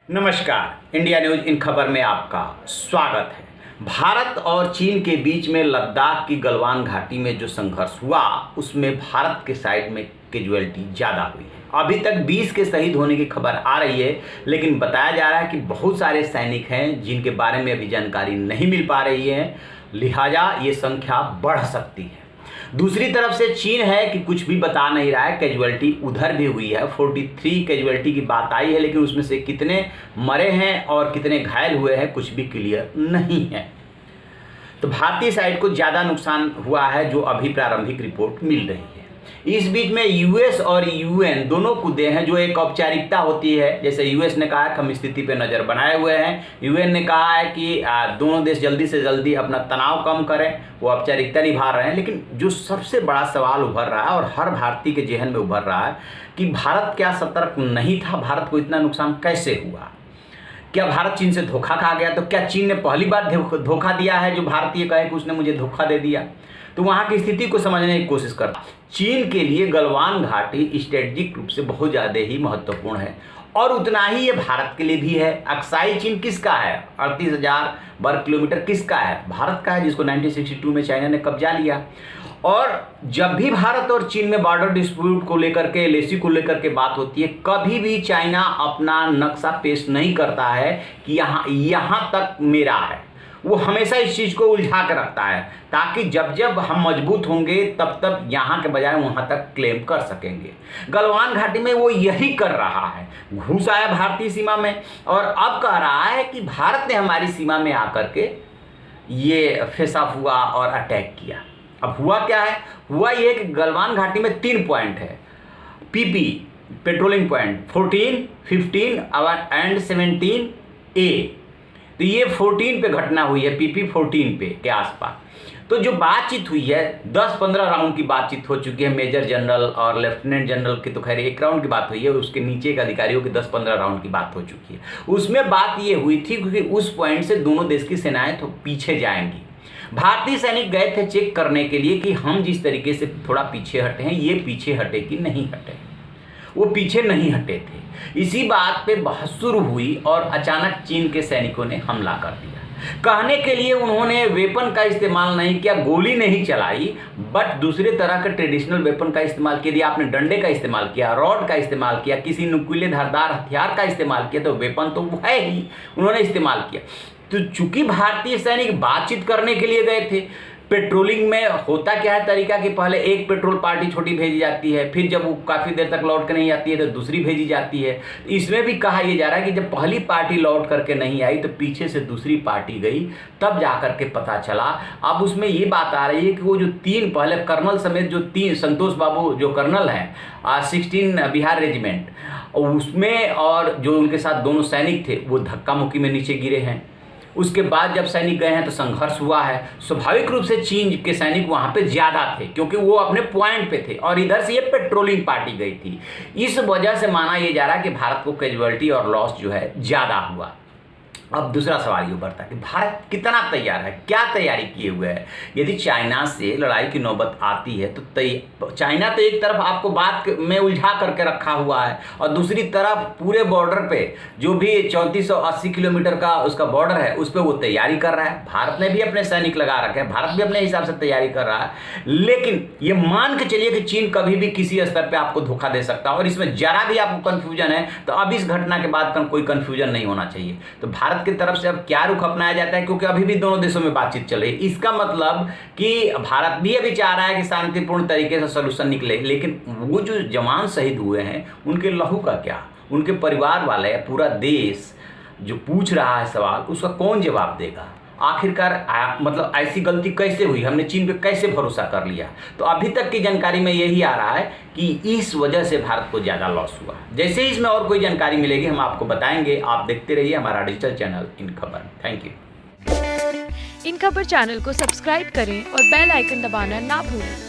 नमस्कार, India news in खबर में आपका स्वागत है। भारत और चीन के बीच में लद्दाख की गलवान घाटी में जो संघर्ष हुआ उसमें भारत के साइड में कैजुअलिटी ज़्यादा हुई है। अभी तक 20 के शहीद होने की खबर आ रही है, लेकिन बताया जा रहा है कि बहुत सारे सैनिक हैं जिनके बारे में अभी जानकारी नहीं मिल पा रही है, लिहाजा ये संख्या बढ़ सकती है। दूसरी तरफ से चीन है कि कुछ भी बता नहीं रहा है, कैजुअलिटी उधर भी हुई है। 43 कैजुअलिटी की बात आई है, लेकिन उसमें से कितने मरे हैं और कितने घायल हुए हैं कुछ भी क्लियर नहीं है। तो भारतीय साइड को ज़्यादा नुकसान हुआ है जो अभी प्रारंभिक रिपोर्ट मिल रही है। इस बीच में यूएस और यूएन दोनों कूदे हैं, जो एक औपचारिकता होती है। जैसे यूएस ने कहा है कि हम स्थिति पे नज़र बनाए हुए हैं, यूएन ने कहा है कि दोनों देश जल्दी से जल्दी अपना तनाव कम करें, वो औपचारिकता निभा रहे हैं। लेकिन जो सबसे बड़ा सवाल उभर रहा है और हर भारतीय के जहन में उभर रहा है कि भारत क्या सतर्क नहीं था, भारत को इतना नुकसान कैसे हुआ, क्या भारत चीन से धोखा खा गया? तो क्या चीन ने पहली बार धोखा दिया है जो भारतीय कहे कि उसने मुझे धोखा दे दिया? तो वहाँ की स्थिति को समझने की कोशिश करता। चीन के लिए गलवान घाटी स्ट्रेटेजिक रूप से बहुत ज़्यादा ही महत्वपूर्ण है और उतना ही ये भारत के लिए भी है। अक्साई चीन किसका है? 38,000 वर्ग किलोमीटर किसका है? भारत का है, जिसको 1962 में चाइना ने कब्जा लिया। और जब भी भारत और चीन में बॉर्डर डिस्प्यूट को लेकर के, एलएसी को लेकर के बात होती है, कभी भी चाइना अपना नक्शा पेश नहीं करता है कि यहाँ तक मेरा है। वो हमेशा इस चीज़ को उलझा कर रखता है ताकि जब जब हम मजबूत होंगे तब तब यहाँ के बजाय वहाँ तक क्लेम कर सकेंगे। गलवान घाटी में वो यही कर रहा है, घुस आया भारतीय सीमा में और अब कह रहा है कि भारत ने हमारी सीमा में आकर के ये फेस ऑफ हुआ और अटैक किया। अब हुआ क्या है? हुआ ये कि गलवान घाटी में 3 पॉइंट है, PP patrolling point 14, 15 and 17A। तो ये 14 पे घटना हुई है, पीपी 14 पे के आसपास। तो जो बातचीत हुई है 10-15 राउंड की बातचीत हो चुकी है। मेजर जनरल और लेफ्टिनेंट जनरल की तो खैर 1 राउंड की बात हुई है, उसके नीचे के अधिकारियों की 10-15 राउंड की बात हो चुकी है। उसमें बात ये हुई थी क्योंकि उस पॉइंट से दोनों देश की सेनाएं तो पीछे जाएंगी। भारतीय सैनिक गए थे चेक करने के लिए कि हम जिस तरीके से थोड़ा पीछे हटे हैं, ये पीछे हटे कि नहीं हटे। वो पीछे नहीं हटे थे। इसी बात पे बहस शुरू हुई और अचानक चीन के सैनिकों ने हमला कर दिया। कहने के लिए उन्होंने वेपन का इस्तेमाल नहीं किया, गोली नहीं चलाई, बट दूसरे तरह के ट्रेडिशनल वेपन का इस्तेमाल किया। यदि आपने डंडे का इस्तेमाल किया, रॉड का इस्तेमाल किया, किसी नुकीले धारदार हथियार का इस्तेमाल किया, तो वेपन तो वो है ही, उन्होंने इस्तेमाल किया। तो चूंकि भारतीय सैनिक बातचीत करने के लिए गए थे, पेट्रोलिंग में होता क्या है तरीका कि पहले एक पेट्रोल पार्टी छोटी भेजी जाती है, फिर जब वो काफ़ी देर तक लौट कर नहीं आती है तो दूसरी भेजी जाती है। इसमें भी कहा यह जा रहा है कि जब पहली पार्टी लौट करके नहीं आई तो पीछे से दूसरी पार्टी गई, तब जा कर के पता चला। अब उसमें ये बात आ रही है कि वो जो 3 पहले कर्नल समेत जो 3 संतोष बाबू जो कर्नल हैं 16 बिहार रेजिमेंट, उसमें और जो उनके साथ दोनों सैनिक थे वो धक्का मुक्की में नीचे गिरे हैं। उसके बाद जब सैनिक गए हैं तो संघर्ष हुआ है। स्वाभाविक रूप से चीन के सैनिक वहां पे ज़्यादा थे क्योंकि वो अपने पॉइंट पे थे और इधर से ये पेट्रोलिंग पार्टी गई थी। इस वजह से माना यह जा रहा है कि भारत को कैजुअलिटी और लॉस जो है ज़्यादा हुआ। अब दूसरा सवाल ये उभरता है कि भारत कितना तैयार है, क्या तैयारी किए हुए है। यदि चाइना से लड़ाई की नौबत आती है तो चाइना तो एक तरफ आपको बात में उलझा करके रखा हुआ है और दूसरी तरफ पूरे बॉर्डर पे जो भी 3480 किलोमीटर का उसका बॉर्डर है उस पर वो तैयारी कर रहा है। भारत ने भी अपने सैनिक लगा रखे हैं, भारत भी अपने हिसाब से तैयारी कर रहा है। लेकिन ये मान के चलिए कि चीन कभी भी किसी स्तर पर आपको धोखा दे सकता है और इसमें जरा भी आपको कन्फ्यूजन है तो अब इस घटना के बाद कोई कन्फ्यूजन नहीं होना चाहिए। तो भारत की तरफ से अब क्या रुख अपनाया जाता है, क्योंकि अभी भी दोनों देशों में बातचीत चल रही है। इसका मतलब कि भारत भी अभी चाह रहा है कि शांतिपूर्ण तरीके से सॉल्यूशन निकले, लेकिन वो जो जवान शहीद हुए हैं उनके लहू का क्या, उनके परिवार वाले, पूरा देश जो पूछ रहा है सवाल, उसका कौन जवाब देगा? आखिरकार मतलब ऐसी गलती कैसे हुई, हमने चीन पे कैसे भरोसा कर लिया? तो अभी तक की जानकारी में यही आ रहा है कि इस वजह से भारत को ज़्यादा लॉस हुआ। जैसे ही इसमें और कोई जानकारी मिलेगी हम आपको बताएंगे। आप देखते रहिए हमारा डिजिटल चैनल इन खबर। Thank you. इन खबर चैनल को सब्सक्राइब करें और बेल आइकन दबाना ना भूलें।